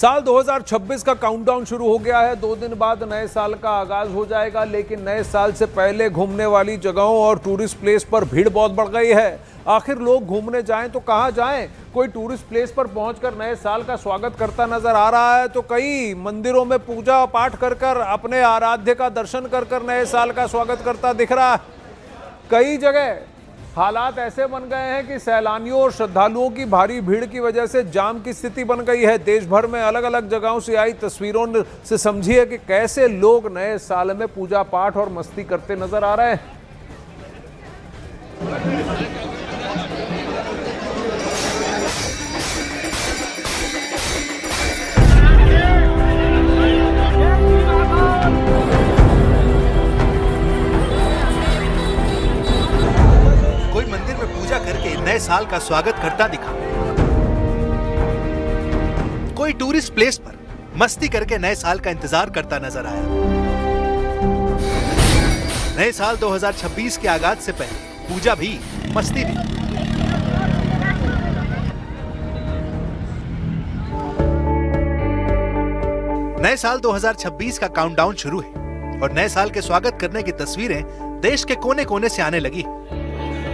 साल 2026 का काउंटडाउन शुरू हो गया है। 2 दिन बाद नए साल का आगाज हो जाएगा, लेकिन नए साल से पहले घूमने वाली जगहों और टूरिस्ट प्लेस पर भीड़ बहुत बढ़ गई है। आखिर लोग घूमने जाएं तो कहां जाएं? कोई टूरिस्ट प्लेस पर पहुंचकर नए साल का स्वागत करता नजर आ रहा है, तो कई मंदिरों में पूजा पाठ कर अपने आराध्य का दर्शन कर नए साल का स्वागत करता दिख रहा है। कई जगह हालात ऐसे बन गए हैं कि सैलानियों और श्रद्धालुओं की भारी भीड़ की वजह से जाम की स्थिति बन गई है। देश भर में अलग अलग जगहों से आई तस्वीरों से समझिए कि कैसे लोग नए साल में पूजा पाठ और मस्ती करते नजर आ रहे हैं। कोई मंदिर में पूजा करके नए साल का स्वागत करता दिखा, कोई टूरिस्ट प्लेस पर मस्ती करके नए साल का इंतजार करता नजर आया। नए साल 2026 के आगाज से पहले पूजा भी मस्ती भी। नए साल 2026 का काउंटडाउन शुरू है और नए साल के स्वागत करने की तस्वीरें देश के कोने कोने से आने लगी।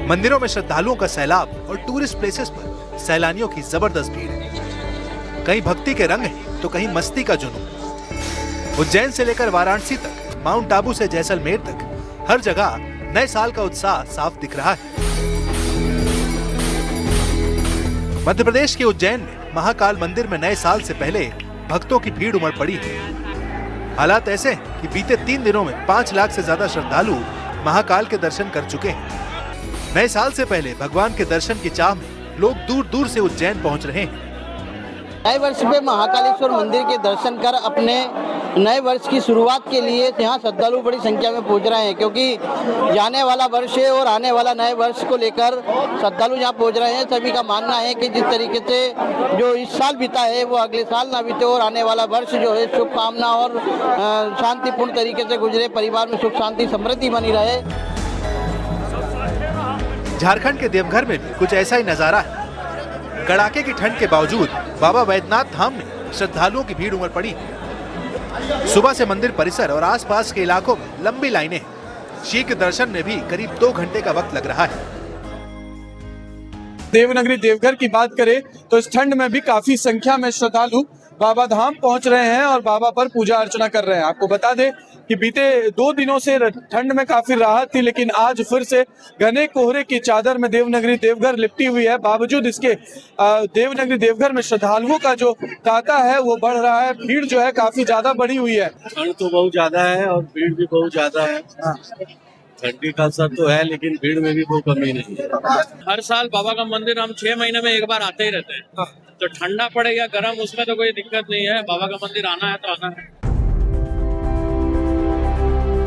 मंदिरों में श्रद्धालुओं का सैलाब और टूरिस्ट प्लेसेस पर सैलानियों की जबरदस्त भीड़ है। कहीं भक्ति के रंग है तो कहीं मस्ती का जुनून। उज्जैन से लेकर वाराणसी तक, माउंट आबू से जैसलमेर तक, हर जगह नए साल का उत्साह साफ दिख रहा है। मध्य प्रदेश के उज्जैन में महाकाल मंदिर में नए साल से पहले भक्तों की भीड़ उमड़ पड़ी है। हालात ऐसे हैं कि बीते 3 दिनों में 5 लाख से ज्यादा श्रद्धालु महाकाल के दर्शन कर चुके हैं। नए साल से पहले भगवान के दर्शन की चाह में लोग दूर दूर से उज्जैन पहुंच रहे हैं। नए वर्ष पे महाकालेश्वर मंदिर के दर्शन कर अपने नए वर्ष की शुरुआत के लिए यहाँ श्रद्धालु बड़ी संख्या में पहुंच रहे हैं, क्योंकि जाने वाला वर्ष है और आने वाला नए वर्ष को लेकर श्रद्धालु यहाँ पहुंच रहे हैं। सभी का मानना है कि जिस तरीके से जो इस साल बीता है वो अगले साल ना बीते और आने वाला वर्ष जो है शुभकामना और शांतिपूर्ण तरीके से गुजरे, परिवार में सुख शांति समृद्धि बनी रहे। झारखंड के देवघर में भी कुछ ऐसा ही नजारा है। कड़ाके की ठंड के बावजूद बाबा बैद्यनाथ धाम में श्रद्धालुओं की भीड़ उमड़ पड़ी। सुबह से मंदिर परिसर और आसपास के इलाकों में लंबी लाइनें हैं। शीघ्र दर्शन में भी करीब 2 घंटे का वक्त लग रहा है। देवनगरी देवघर की बात करें तो इस ठंड में भी काफी संख्या में श्रद्धालु बाबा धाम पहुंच रहे हैं और बाबा पर पूजा अर्चना कर रहे हैं। आपको बता दें कि बीते 2 दिनों से ठंड में काफी राहत थी, लेकिन आज फिर से घने कोहरे की चादर में देवनगरी देवघर लिपटी हुई है। बावजूद इसके देवनगरी देवघर में श्रद्धालुओं का जो तांता है वो बढ़ रहा है। भीड़ जो है काफी ज्यादा बढ़ी हुई है। ठंड तो बहुत ज्यादा है और भीड़ भी बहुत ज्यादा है। ठंडी का असर तो है, लेकिन भीड़ में भी कोई कमी नहीं है। हर साल बाबा का मंदिर हम 6 महीने में एक बार आते ही रहते हैं, तो ठंडा पड़े या गर्म उसमें तो कोई दिक्कत नहीं है। बाबा का मंदिर आना है तो आना है।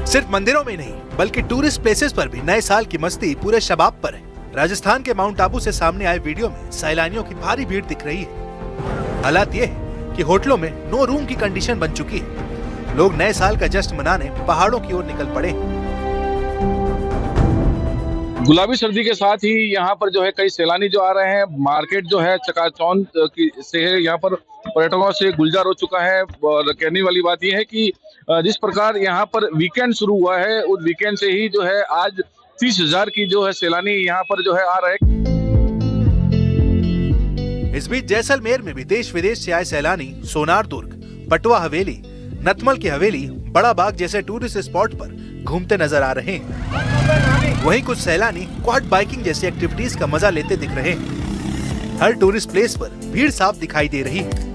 सिर्फ मंदिरों में नहीं बल्कि टूरिस्ट प्लेसेस पर भी नए साल की मस्ती पूरे शबाब पर है। राजस्थान के माउंट आबू से सामने आए वीडियो में सैलानियों की भारी भीड़ दिख रही है। हालात ये है कि होटलों में नो रूम की कंडीशन बन चुकी है। लोग नए साल का जश्न मनाने पहाड़ों की ओर निकल पड़े। गुलाबी सर्दी के साथ ही यहाँ पर जो है कई सैलानी जो आ रहे हैं। मार्केट जो है चकाचौंध से है, यहाँ पर पर्यटकों से गुलजार हो चुका है। और कहने वाली बात यह है कि जिस प्रकार यहाँ पर वीकेंड शुरू हुआ है, उस वीकेंड से ही जो है आज 30,000 की जो है सैलानी यहाँ पर जो है आ रहे हैं। इस बीच जैसलमेर में भी देश विदेश से आए सैलानी सोनार दुर्ग, पटवा हवेली, नतमल की हवेली, बड़ा बाग जैसे टूरिस्ट स्पॉट पर घूमते नजर आ रहे हैं। वहीं कुछ सैलानी क्वाड बाइकिंग जैसी एक्टिविटीज का मजा लेते दिख रहे हैं। हर टूरिस्ट प्लेस पर भीड़ साफ दिखाई दे रही है।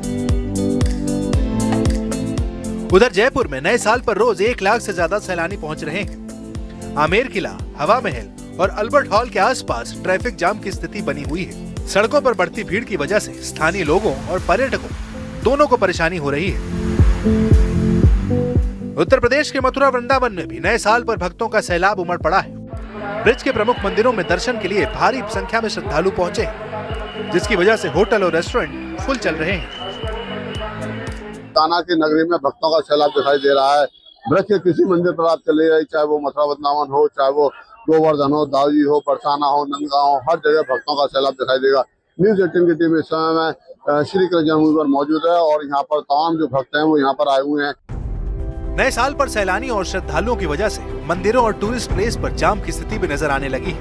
उधर जयपुर में नए साल पर रोज 1 लाख से ज्यादा सैलानी पहुंच रहे हैं। आमेर किला, हवा महल और अल्बर्ट हॉल के आसपास ट्रैफिक जाम की स्थिति बनी हुई है। सड़कों पर बढ़ती भीड़ की वजह से स्थानीय लोगों और पर्यटकों दोनों को परेशानी हो रही है। उत्तर प्रदेश के मथुरा वृंदावन में भी नए साल पर भक्तों का सैलाब उमड़ पड़ा है। ब्रिज के प्रमुख मंदिरों में दर्शन के लिए भारी संख्या में श्रद्धालु पहुंचे, जिसकी वजह से होटल और रेस्टोरेंट फुल चल रहे हैं। ताना की नगरी में भक्तों का सैलाब दिखाई दे रहा है। ब्रज के किसी मंदिर पर आप चले जाइए, चाहे वो मथुरा वृंदावन हो, चाहे वो गोवर्धन हो, दाऊजी हो, बरसाना हो, नंदगांव हो, हर जगह भक्तों का सैलाब दिखाई देगा। न्यूज़ 18 की टीम इस समय में श्री कृष्ण जन्मभूमि पर मौजूद है और यहाँ पर तमाम जो भक्त हैं वो यहाँ पर आए हुए हैं। नए साल पर सैलानियों और श्रद्धालुओं की वजह से मंदिरों और टूरिस्ट प्लेस पर जाम की स्थिति भी नजर आने लगी है।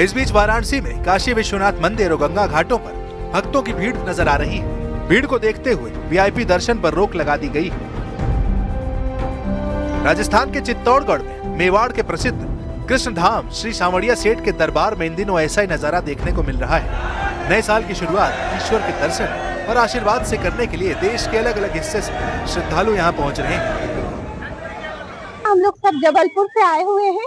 इस बीच वाराणसी में काशी विश्वनाथ मंदिर और गंगा घाटों पर भक्तों की भीड़ नजर आ रही है। भीड़ को देखते हुए वीआईपी दर्शन पर रोक लगा दी गई है। राजस्थान के चित्तौड़गढ़ में मेवाड़ के प्रसिद्ध कृष्णधाम श्री सांवरिया सेठ के दरबार में इन दिनों ऐसा ही नजारा देखने को मिल रहा है। नए साल की शुरुआत ईश्वर के दर्शन और आशीर्वाद से करने के लिए देश के अलग अलग हिस्से से श्रद्धालु यहाँ पहुँच रहे हैं। हम लोग सब जबलपुर से आए हुए हैं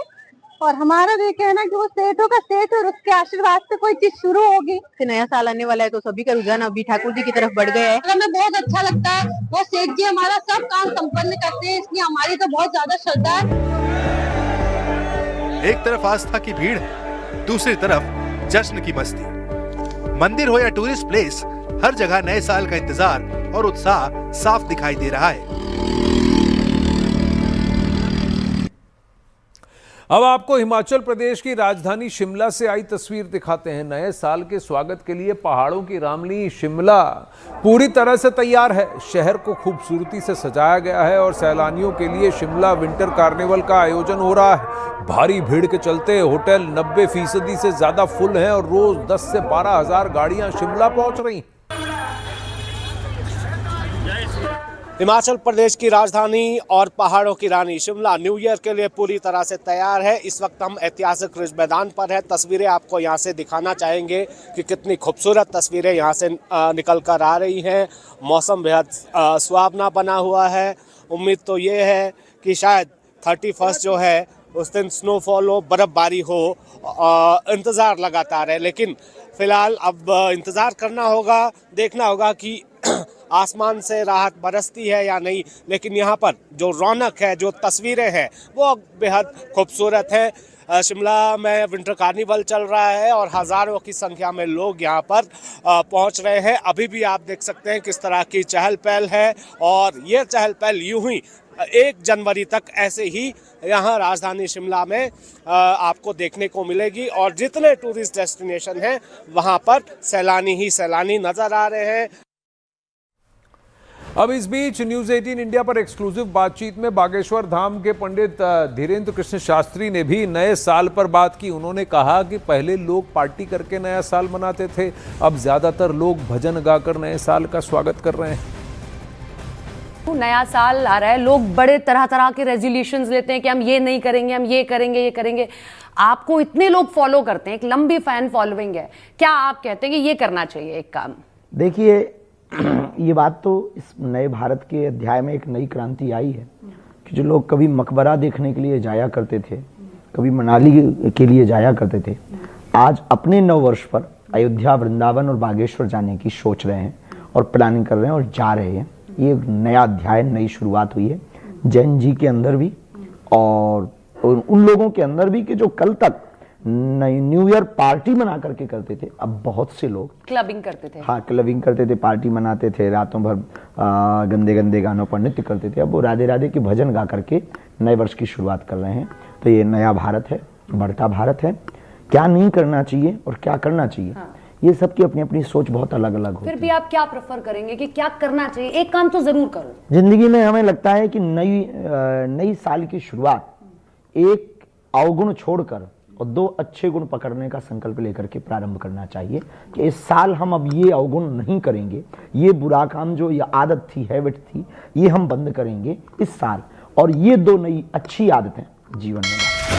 और हमारा तो ये कहना है कि वो सेठों का सेठ और उसके आशीर्वाद से कोई चीज शुरू होगी। नया साल आने वाला है तो सभी का रुझान अभी ठाकुर जी की तरफ बढ़ गया है। हमें बहुत अच्छा लगता है, वो सेठ जी हमारा सब काम संपन्न करते हैं, इसलिए हमारी तो बहुत ज्यादा श्रद्धा है। एक तरफ आस्था की भीड़ है, दूसरी तरफ जश्न की मस्ती। मंदिर हो या टूरिस्ट प्लेस, हर जगह नए साल का इंतजार और उत्साह साफ दिखाई दे रहा है। अब आपको हिमाचल प्रदेश की राजधानी शिमला से आई तस्वीर दिखाते हैं। नए साल के स्वागत के लिए पहाड़ों की रामली शिमला पूरी तरह से तैयार है। शहर को खूबसूरती से सजाया गया है और सैलानियों के लिए शिमला विंटर कार्निवल का आयोजन हो रहा है। भारी भीड़ के चलते होटल 90% से ज्यादा फुल हैं और रोज 10 से 12 हजार गाड़ियां शिमला पहुंच रही। हिमाचल प्रदेश की राजधानी और पहाड़ों की रानी शिमला न्यू ईयर के लिए पूरी तरह से तैयार है। इस वक्त हम ऐतिहासिक रिज मैदान पर है। तस्वीरें आपको यहां से दिखाना चाहेंगे कि कितनी खूबसूरत तस्वीरें यहां से निकल कर आ रही हैं। मौसम बेहद सुहावना बना हुआ है। उम्मीद तो ये है कि शायद 31 जो है उस दिन स्नोफॉल हो, बर्फबारी हो। इंतज़ार लगातार है, लेकिन फ़िलहाल अब इंतज़ार करना होगा, देखना होगा कि आसमान से राहत बरसती है या नहीं। लेकिन यहाँ पर जो रौनक है, जो तस्वीरें हैं, वो बेहद खूबसूरत है। शिमला में विंटर कार्निवल चल रहा है और हज़ारों की संख्या में लोग यहाँ पर पहुँच रहे हैं। अभी भी आप देख सकते हैं किस तरह की चहल पहल है और ये चहल पहल यूं ही 1 जनवरी तक ऐसे ही यहाँ राजधानी शिमला में आपको देखने को मिलेगी। और जितने टूरिस्ट डेस्टिनेशन हैं वहाँ पर सैलानी ही सैलानी नज़र आ रहे हैं। अब इस बीच न्यूज 18 इंडिया पर एक्सक्लूसिव बातचीत में बागेश्वर धाम के पंडित धीरेन्द्र कृष्ण शास्त्री ने भी नए साल पर बात की। उन्होंने कहा कि पहले लोग पार्टी करके नया साल मनाते थे, अब ज्यादातर लोग भजन गाकर नए साल का स्वागत कर रहे हैं। नया साल आ रहा है, लोग बड़े तरह तरह के रेजोल्यूशंस लेते हैं कि हम ये नहीं करेंगे, हम ये करेंगे, ये करेंगे। आपको इतने लोग फॉलो करते हैं, एक लंबी फैन फॉलोइंग है, क्या आप कहते हैं कि ये करना चाहिए एक काम? देखिए, ये बात तो इस नए भारत के अध्याय में एक नई क्रांति आई है कि जो लोग कभी मकबरा देखने के लिए जाया करते थे, कभी मनाली के लिए जाया करते थे, आज अपने नव वर्ष पर अयोध्या, वृंदावन और बागेश्वर जाने की सोच रहे हैं और प्लानिंग कर रहे हैं और जा रहे हैं। ये एक नया अध्याय, नई शुरुआत हुई है जैन जी के अंदर भी और उन लोगों के अंदर भी कि जो कल तक न्यू ईयर पार्टी मना करके करते थे, अब बहुत से लोग क्लबिंग करते थे। हाँ, क्लबिंग करते थे, पार्टी मनाते थे, रातों भर गंदे गंदे गानों पर नृत्य करते थे। अब वो राधे राधे के भजन गा करके नए वर्ष की शुरुआत कर रहे हैं। तो ये नया भारत है, बढ़ता भारत है। क्या नहीं करना चाहिए और क्या करना चाहिए, हाँ, ये सबकी अपनी अपनी सोच बहुत अलग अलग होती है। फिर भी आप क्या प्रेफर करेंगे कि क्या करना चाहिए? एक काम तो जरूर करो जिंदगी में। हमें लगता है कि नई साल की शुरुआत एक अवगुण छोड़कर और 2 अच्छे गुण पकड़ने का संकल्प लेकर के प्रारंभ करना चाहिए कि इस साल हम अब ये अवगुण नहीं करेंगे, ये बुरा काम जो ये आदत थी, हैबिट थी, ये हम बंद करेंगे इस साल, और ये 2 नई अच्छी आदतें जीवन में